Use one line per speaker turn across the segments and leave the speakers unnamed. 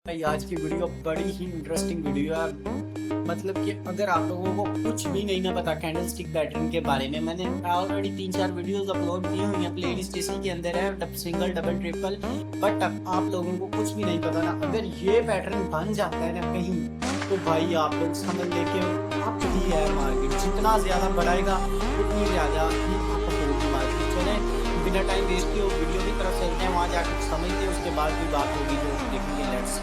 भाई आज की वीडियो बड़ी ही इंटरेस्टिंग वीडियो है। मतलब कि अगर आप लोगों को कुछ भी नहीं ना पता कैंडल स्टिक पैटर्न के बारे में, मैंने ऑलरेडी 3-4 वीडियोस अपलोड की हुई हैं, प्लेलिस्ट इसी के अंदर है, सिंगल डबल ट्रिपल। बट आप लोगों को कुछ भी नहीं पता ना, अगर ये पैटर्न बन जाता है ना कहीं, तो भाई आप लोग समझ लेके आप ही है मार्केट जितना ज़्यादा बढ़ाएगा उतनी ज़्यादा ही आपको होगी मार्केट। चले बिना टाइम वेस्ट किए वीडियो की तरफ चलते हैं, वहाँ जाकर समझते हैं, उसके बाद भी बात होगी जो देखेंगे। लेट्स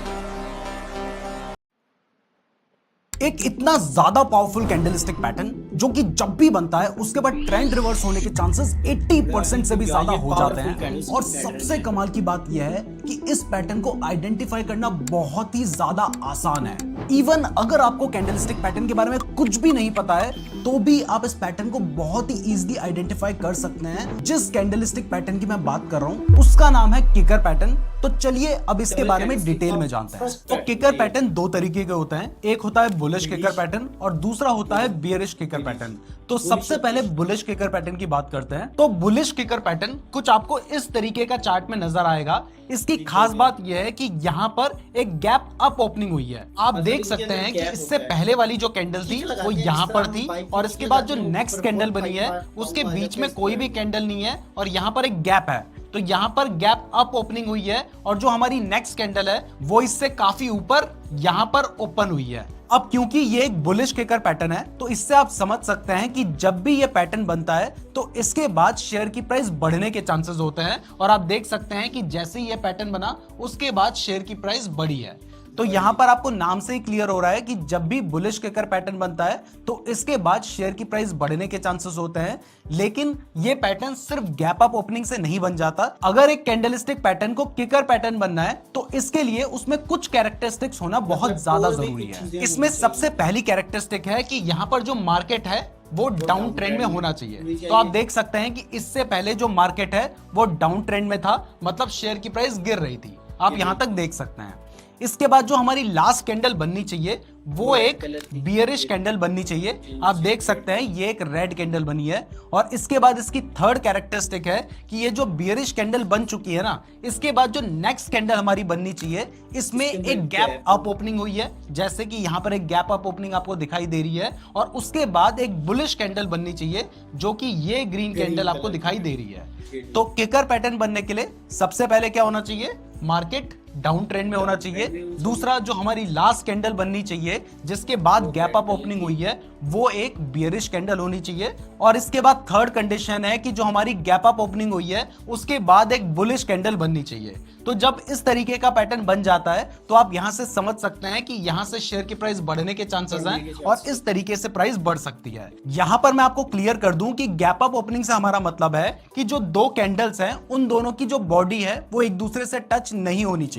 एक इतना ज्यादा पावरफुल कैंडलस्टिक पैटर्न जो कि जब भी बनता है उसके बाद ट्रेंड रिवर्स होने के चांसेस 80% से भी ज्यादा हो जाते हैं। और सबसे कमाल की बात यह है कि इस पैटर्न को आइडेंटिफाई करना बहुत ही ज्यादा आसान है। इवन अगर आपको कैंडलस्टिक पैटर्न के बारे में कुछ भी नहीं पता है तो भी आप इस पैटर्न को बहुत ही इजीली आइडेंटिफाई कर सकते हैं। जिस कैंडलस्टिक पैटर्न की मैं बात कर रहा हूं उसका नाम है किकर पैटर्न। तो चलिए अब इसके बारे में डिटेल में जानते हैं। तो किकर पैटर्न दो तरीके के होते हैं, एक होता है बुलिश किकर पैटर्न और दूसरा होता है बियरिश किकर पैटर्न। तो सबसे पहले बुलिश किकर पैटर्न की बात करते हैं। तो बुलिश किकर पैटर्न कुछ आपको इस तरीके का चार्ट में नजर आएगा। इसकी खास बात यह है कि यहाँ पर एक गैप अप ओपनिंग हुई है। आप देख सकते हैं कि इससे पहले वाली जो कैंडल थी वो यहाँ पर थी और इसके बाद जो नेक्स्ट कैंडल बनी है उसके बीच में कोई भी कैंडल नहीं है और यहाँ पर एक गैप है। तो यहाँ पर गैप अप ओपनिंग हुई है और जो हमारी नेक्स्ट कैंडल है वो इससे काफी ऊपर यहाँ पर ओपन हुई है। अब क्योंकि ये एक बुलिश किकर पैटर्न है तो इससे आप समझ सकते हैं कि जब भी ये पैटर्न बनता है तो इसके बाद शेयर की प्राइस बढ़ने के चांसेस होते हैं। और आप देख सकते हैं कि जैसे ही ये पैटर्न बना उसके बाद शेयर की प्राइस बढ़ी है। तो यहां पर आपको नाम से ही क्लियर हो रहा है कि जब भी बुलिश किकर पैटर्न बनता है तो इसके बाद शेयर की प्राइस बढ़ने के चांसेस होते हैं। लेकिन ये पैटर्न सिर्फ गैप अप ओपनिंग से नहीं बन जाता। अगर एक कैंडलस्टिक पैटर्न को किकर पैटर्न बनना है तो इसके लिए उसमें कुछ कैरेक्टरिस्टिक्स होना बहुत ज्यादा जरूरी है। इसमें सबसे पहली कैरेक्टरिस्टिक है कि यहाँ पर जो मार्केट है वो डाउन ट्रेंड में होना चाहिए। तो आप देख सकते हैं कि इससे पहले जो मार्केट है वो डाउन ट्रेंड में था, मतलब शेयर की प्राइस गिर रही थी। आप यहां तक देख सकते हैं। इसके बाद जो हमारी लास्ट कैंडल बननी चाहिए वो एक बियरिश कैंडल बननी चाहिए। आप देख सकते हैं ये एक रेड कैंडल बनी है। और इसके बाद इसकी थर्ड कैरेक्टरिस्टिक है कि ये जो बियरिश कैंडल बन चुकी है ना, इसके बाद जो नेक्स्ट कैंडल हमारी बननी चाहिए इसमें एक गैप अप ओपनिंग हुई है, जैसे कि यहाँ पर एक गैप अप ओपनिंग आपको दिखाई दे रही है। और उसके बाद एक बुलिश कैंडल बननी चाहिए जो कि ये ग्रीन कैंडल आपको दिखाई दे रही है। तो किकर पैटर्न बनने के लिए सबसे पहले क्या होना चाहिए, मार्केट डाउन ट्रेंड में होना चाहिए। दूसरा जो हमारी लास्ट कैंडल बननी चाहिए जिसके बाद गैप अप ओपनिंग हुई है वो एक बियरिश कैंडल होनी चाहिए। और इसके बाद थर्ड कंडीशन है कि जो हमारी गैप अप ओपनिंग हुई है उसके बाद एक बुलिश कैंडल बननी चाहिए। तो जब इस तरीके का पैटर्न बन जाता है तो आप यहां से समझ सकते हैं कि यहां से शेयर की प्राइस बढ़ने के चांसेस हैं और इस तरीके से प्राइस बढ़ सकती है। यहां पर मैं आपको क्लियर कर दूं कि गैप अप ओपनिंग से हमारा मतलब है कि जो दो कैंडल्स हैं उन दोनों की जो बॉडी है वो एक दूसरे से टच नहीं होनी चाहिए।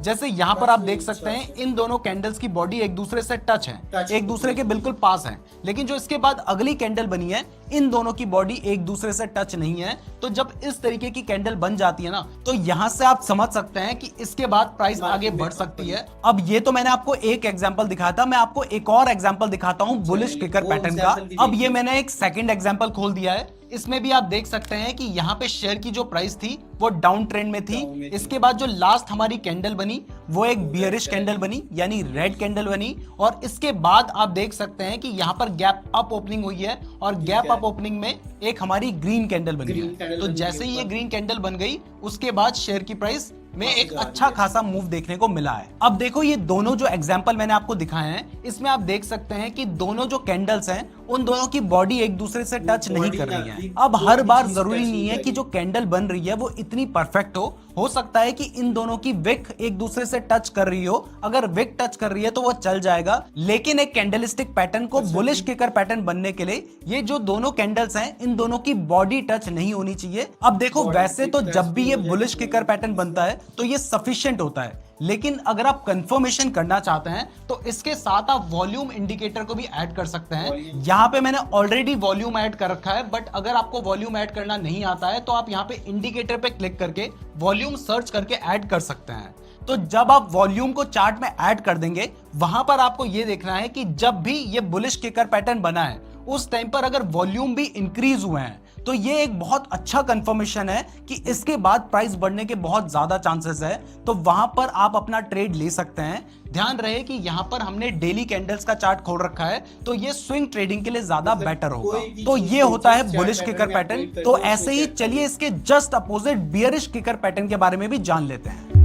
जैसे यहाँ पर आप देख सकते हैं इन दोनों कैंडल्स की बॉडी एक दूसरे से टच है, एक दूसरे के बिल्कुल पास है। लेकिन जो इसके बाद अगली कैंडल बनी है इन दोनों की बॉडी एक दूसरे से टच नहीं है। तो जब इस तरीके की कैंडल बन जाती है ना तो यहां से आप समझ सकते हैं कि इसके बाद प्राइस आगे बढ़ सकती है। अब ये तो मैंने आपको एक एग्जांपल दिखाया था, मैं आपको एक और एग्जांपल दिखाता हूं बुलिश किकर पैटर्न का। अब ये मैंने एक सेकंड एग्जांपल खोल दिया है। इसमें भी आप देख सकते हैं कि यहाँ पे शेयर की जो प्राइस थी वो डाउन ट्रेंड में थी। इसके बाद जो लास्ट हमारी कैंडल बनी वो एक बियरिश कैंडल बनी, यानी रेड कैंडल बनी। और इसके बाद आप देख सकते हैं कि यहाँ पर गैप अप ओपनिंग हुई है और गैप अप ओपनिंग में एक हमारी ग्रीन कैंडल बनी है। तो जैसे ही ये ग्रीन कैंडल बन गई उसके बाद शेयर की प्राइस में एक अच्छा खासा मूव देखने को मिला है। अब देखो ये दोनों जो एग्जांपल मैंने आपको दिखाए हैं इसमें आप देख सकते हैं कि दोनों जो कैंडल्स हैं उन दोनों की बॉडी एक दूसरे से टच नहीं कर रही है। अब हर बार जरूरी नहीं है कि जो कैंडल बन रही है वो इतनी परफेक्ट हो सकता है कि इन दोनों की विक एक दूसरे से टच कर रही हो। अगर विक टच कर रही है तो वो चल जाएगा। लेकिन एक कैंडलस्टिक पैटर्न को बुलिश किकर पैटर्न बनने के लिए ये जो दोनों कैंडल्स हैं इन दोनों की बॉडी टच नहीं होनी चाहिए। अब देखो वैसे तो जब भी ये बुलिश किकर पैटर्न बनता है तो ये सफिशिएंट होता है, लेकिन अगर आप कंफर्मेशन करना चाहते हैं तो इसके साथ आप वॉल्यूम इंडिकेटर को भी ऐड कर सकते हैं। यहाँ पे मैंने ऑलरेडी वॉल्यूम ऐड कर रखा है, बट अगर आपको वॉल्यूम ऐड करना नहीं आता है तो आप यहाँ पे इंडिकेटर पे क्लिक करके वॉल्यूम सर्च करके ऐड कर सकते हैं। तो जब आप वॉल्यूम को चार्ट में ऐड कर देंगे वहां पर आपको ये देखना है कि जब भी ये बुलिश किकर पैटर्न बना है उस टाइम पर अगर वॉल्यूम भी इंक्रीज हुए हैं तो ये एक बहुत अच्छा कंफर्मेशन है कि इसके बाद प्राइस बढ़ने के बहुत ज्यादा चांसेस है, तो वहां पर आप अपना ट्रेड ले सकते हैं। ध्यान रहे कि यहां पर हमने डेली कैंडल्स का चार्ट खोल रखा है, तो ये स्विंग ट्रेडिंग के लिए ज्यादा बेटर होगा। तो ये होता है बुलिश किकर पैटर्न। तो ऐसे ही चलिए इसके just opposite bearish kicker pattern के बारे में भी जान लेते हैं।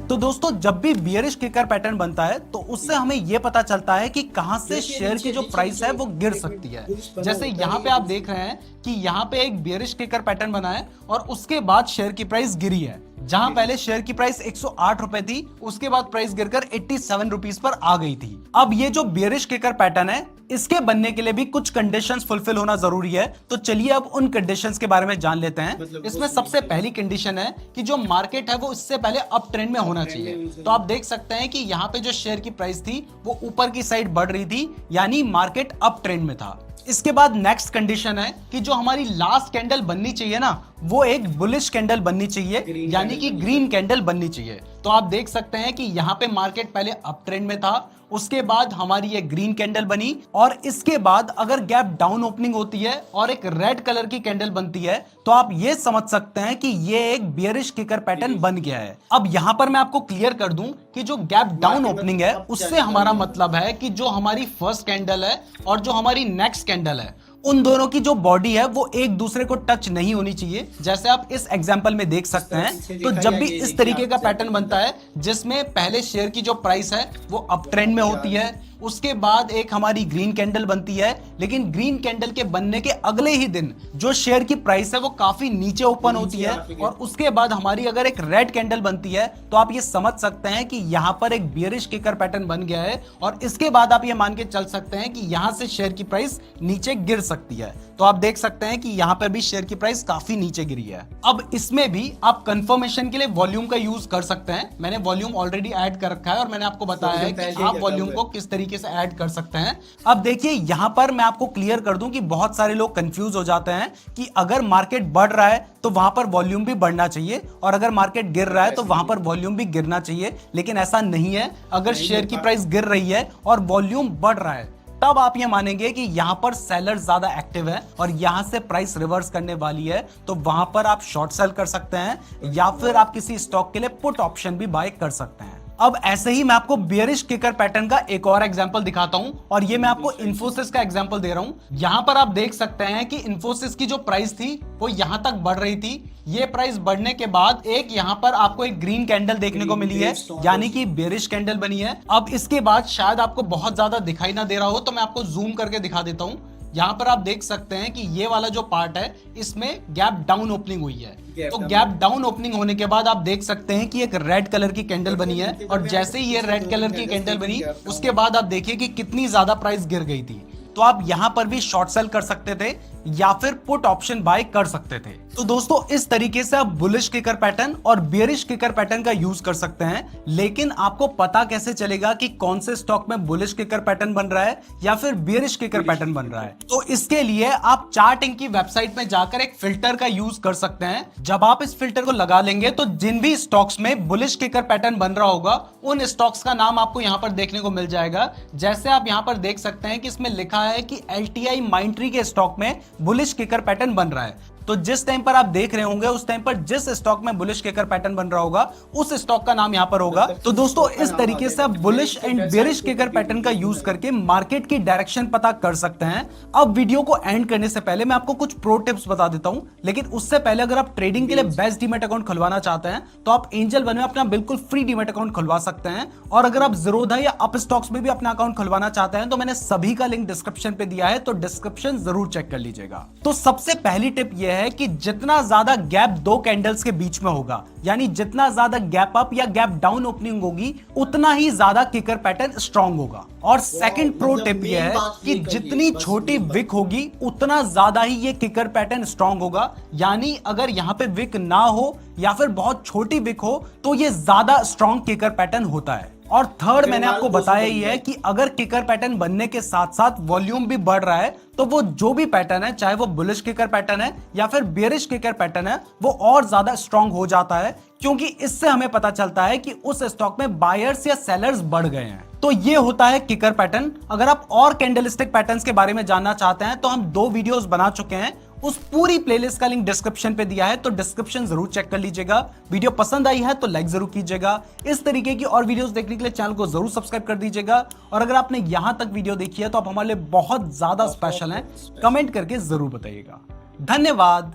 तो दोस्तों, जब भी बियरिश किकर पैटर्न बनता है तो उससे हमें यह पता चलता है कि कहां से शेयर की जो प्राइस है वो गिर सकती है। जैसे यहां पे आप देख रहे हैं कि यहां पे एक बियरिश किकर पैटर्न बना है और उसके बाद शेयर की प्राइस गिरी है। जहां पहले शेयर की प्राइस 108 रुपए थी, उसके बाद प्राइस गिरकर 87 रुपीस पर आ गई थी। अब ये जो बियरिश किकर पैटर्न है, इसके बनने के लिए भी कुछ कंडीशंस फुलफिल होना जरूरी है। तो चलिए अब उन कंडीशंस के बारे में जान लेते हैं। इसमें सबसे पहली कंडीशन है कि जो मार्केट है वो इससे पहले अप ट्रेंड में होना चाहिए। तो आप देख सकते हैं कि यहाँ पे जो शेयर की प्राइस थी वो ऊपर की साइड बढ़ रही थी, यानी मार्केट अप ट्रेंड में था। इसके बाद नेक्स्ट कंडीशन है कि जो हमारी लास्ट कैंडल बननी चाहिए ना, वो एक बुलिश कैंडल बननी चाहिए, यानी कि ग्रीन कैंडल बननी चाहिए। तो आप देख सकते हैं कि यहाँ पे मार्केट पहले अप ट्रेंड में था, उसके बाद हमारी ये ग्रीन कैंडल बनी, और इसके बाद अगर गैप डाउन ओपनिंग होती है और एक रेड कलर की कैंडल बनती है, तो आप ये समझ सकते हैं कि ये एक बियरिश किकर पैटर्न बन गया है। अब यहां पर मैं आपको क्लियर कर दूं कि जो गैप डाउन ओपनिंग है उससे हमारा मतलब है कि जो हमारी फर्स्ट कैंडल है और जो हमारी नेक्स्ट कैंडल है, उन दोनों की जो बॉडी है वो एक दूसरे को टच नहीं होनी चाहिए। जैसे आप इस एग्जांपल में देख सकते हैं। तो जब भी इस तरीके का पैटर्न बनता है जिसमें पहले शेयर की जो प्राइस है वो अप ट्रेंड में होती है, उसके बाद एक हमारी ग्रीन कैंडल बनती है, लेकिन ग्रीन कैंडल के बनने के अगले ही दिन जो शेयर की प्राइस है वो काफी नीचे ओपन होती है, और उसके बाद हमारी अगर एक रेड कैंडल बनती है, तो आप ये समझ सकते हैं कि यहां पर एक बियरिश किकर पैटर्न बन गया है। और इसके बाद आप ये मान के चल सकते हैं कि यहां से शेयर की प्राइस नीचे गिर सकती है। तो आप देख सकते हैं कि यहां पर भी शेयर की प्राइस काफी नीचे गिरी है। अब इसमें भी आप कंफर्मेशन के लिए वॉल्यूम का यूज कर सकते हैं। मैंने वॉल्यूम ऑलरेडी ऐड कर रखा है और मैंने आपको बताया है कि आप वॉल्यूम को किस तरीके से ऐड कर सकते हैं। अब देखिए, यहां पर मैं आपको क्लियर कर दूं कि बहुत सारे लोग कंफ्यूज हो जाते हैं कि अगर मार्केट बढ़ रहा है तो वहां पर वॉल्यूम भी बढ़ना चाहिए, और अगर मार्केट गिर रहा है तो वहां पर वॉल्यूम भी गिरना चाहिए। लेकिन ऐसा नहीं है। अगर शेयर की प्राइस गिर रही है और वॉल्यूम बढ़ रहा है, तब आप ये मानेंगे कि यहां पर सेलर ज्यादा एक्टिव है और यहां से प्राइस रिवर्स करने वाली है। तो वहां पर आप शॉर्ट सेल कर सकते हैं, या फिर आप किसी स्टॉक के लिए पुट ऑप्शन भी बाय कर सकते हैं। अब ऐसे ही मैं आपको बियरिश किकर पैटर्न का एक और एग्जांपल दिखाता हूं, और ये मैं आपको इन्फोसिस का एग्जांपल दे रहा हूं। यहां पर आप देख सकते हैं कि इन्फोसिस की जो प्राइस थी वो यहां तक बढ़ रही थी। ये प्राइस बढ़ने के बाद एक यहां पर आपको एक ग्रीन कैंडल देखने को मिली है, यानी कि बियरिश कैंडल बनी है। अब इसके बाद शायद आपको बहुत ज्यादा दिखाई ना दे रहा हो, तो मैं आपको जूम करके दिखा देता हूं। यहाँ पर आप देख सकते हैं कि ये वाला जो पार्ट है इसमें गैप डाउन ओपनिंग हुई है। तो गैप डाउन ओपनिंग होने के बाद आप देख सकते हैं कि एक रेड कलर की कैंडल बनी है, और जैसे ही ये रेड कलर की कैंडल बनी उसके बाद आप देखिए कि कितनी ज्यादा प्राइस गिर गई थी। तो आप यहां पर भी शॉर्ट सेल कर सकते थे या फिर पुट ऑप्शन बाय कर सकते थे। तो दोस्तों, इस तरीके से आप बुलिश किकर पैटर्न और बियरिश किकर पैटर्न का यूज कर सकते हैं। लेकिन आपको पता कैसे चलेगा कि कौन से स्टॉक में बुलिश किकर पैटर्न बन रहा है या फिर बियरिश किकर पैटर्न बन रहा है? तो इसके लिए आप चार्टिंग की वेबसाइट में जाकर एक फिल्टर का यूज कर सकते हैं। जब आप इस फिल्टर को लगा लेंगे तो जिन भी स्टॉक्स में बुलिश किकर पैटर्न बन रहा होगा उन स्टॉक्स का नाम आपको यहां पर देखने को मिल जाएगा। जैसे आप यहां पर देख सकते हैं कि इसमें लिखा है कि LTI माइंट्री के स्टॉक में बुलिश किकर पैटर्न बन रहा है। तो जिस टाइम पर आप देख रहे होंगे उस टाइम पर जिस स्टॉक में बुलिश किकर पैटर्न बन रहा होगा उस स्टॉक का नाम यहां पर होगा। तो दोस्तों, इस तरीके से आप bullish and bearish kicker pattern का यूज करके मार्केट की डायरेक्शन पता कर सकते हैं। अब वीडियो को एंड करने से पहले मैं आपको कुछ प्रो टिप्स बता देता हूं, लेकिन उससे पहले अगर आप ट्रेडिंग के लिए बेस्ट डीमैट अकाउंट खुलवाना चाहते हैं तो आप एंजल वन में अपना बिल्कुल फ्री डीमैट अकाउंट खुलवा सकते हैं। और अगर आप ज़ीरोधा या अप स्टॉक्स में भी अपना अकाउंट खुलवाना चाहते हैं तो मैंने सभी का लिंक डिस्क्रिप्शन पे दिया है, तो डिस्क्रिप्शन जरूर चेक कर लीजिएगा। तो सबसे पहली टिप यह है कि जितना ज्यादा गैप दो कैंडल्स के बीच में होगा, यानी जितना ज्यादा गैप अप या गैप डाउन ओपनिंग होगी, उतना ही ज्यादा किकर पैटर्न स्ट्रांग होगा। और सेकंड प्रो टिप यह है कि जितनी छोटी विक होगी उतना ज्यादा ही ये किकर पैटर्न स्ट्रांग होगा। यानी अगर यहां पे विक ना हो या फिर बहुत छोटी विक हो तो ये ज्यादा स्ट्रांग किकर पैटर्न होता है। और थर्ड
फिर
मैंने
हमारा
आपको
200
बताया
बन
ही
गया।
है कि अगर किकर पैटर्न बनने के साथ साथ वॉल्यूम भी बढ़ रहा है तो वो जो भी पैटर्न है, चाहे वो बुलिश किकर पैटर्न है या फिर बेरिश किकर पैटर्न है, वो और ज्यादा स्ट्रांग हो जाता है, क्योंकि इससे हमें पता चलता है कि उस स्टॉक में बायर्स या सेलर्स बढ़ गए हैं। तो ये होता है किकर पैटर्न। अगर आप और कैंडलस्टिक पैटर्न्स के बारे में जानना चाहते हैं तो हम 2 वीडियोस बना चुके हैं, उस पूरी प्लेलिस्ट का लिंक डिस्क्रिप्शन पे दिया है, तो डिस्क्रिप्शन जरूर चेक कर लीजिएगा। वीडियो पसंद आई है तो लाइक जरूर कीजिएगा। इस तरीके की और वीडियोस देखने के लिए चैनल को जरूर सब्सक्राइब कर दीजिएगा। और अगर आपने यहां तक वीडियो देखी है तो आप हमारे लिए बहुत ज्यादा स्पेशल हैं, कमेंट करके जरूर बताइएगा। धन्यवाद।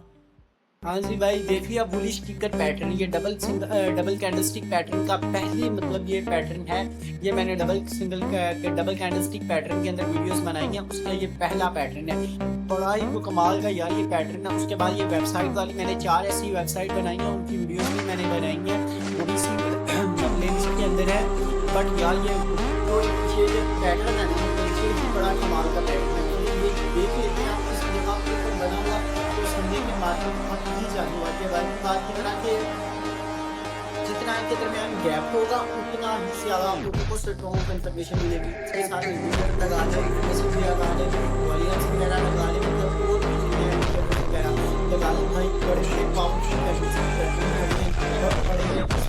हाँ जी भाई, देखिए आप बुलिश किकर पैटर्न, ये डबल कैंडलस्टिक पैटर्न का पहली मतलब ये पैटर्न है। ये मैंने डबल कैंडलस्टिक पैटर्न के अंदर वीडियोस बनाई हैं, उसका ये पहला पैटर्न है। बड़ा ही वो कमाल का यार ये पैटर्न है। उसके बाद ये वेबसाइट वाली मैंने 4 ऐसी वेबसाइट बनाई हैं, उनकी वीडियोस भी मैंने बनाई हैं, वो भी इसी प्लेलिस्ट के अंदर है। बट यार ये पैटर्न है ना, ये भी बड़ा कमाल का पैटर्न है। ये देख लेते हैं आप, इस जगह के ऊपर बना हुआ तो समझे कि मार्केट बहुत ही चालू है। के बाद बात की तरह के जितना इनके दरमियान गैप होगा उतना ही ज्यादा आप लोगों को स्ट्रॉन्ग कंफर्मेशन मिलेगी। इसके साथ इंडिकेटर लगा लें, एसपी लगा लें, वॉल्यूम्स वगैरह लगा लें, मतलब और भी चीजें वगैरह लगा लें भाई। बड़े बड़े पावरफुल बहुत बड़े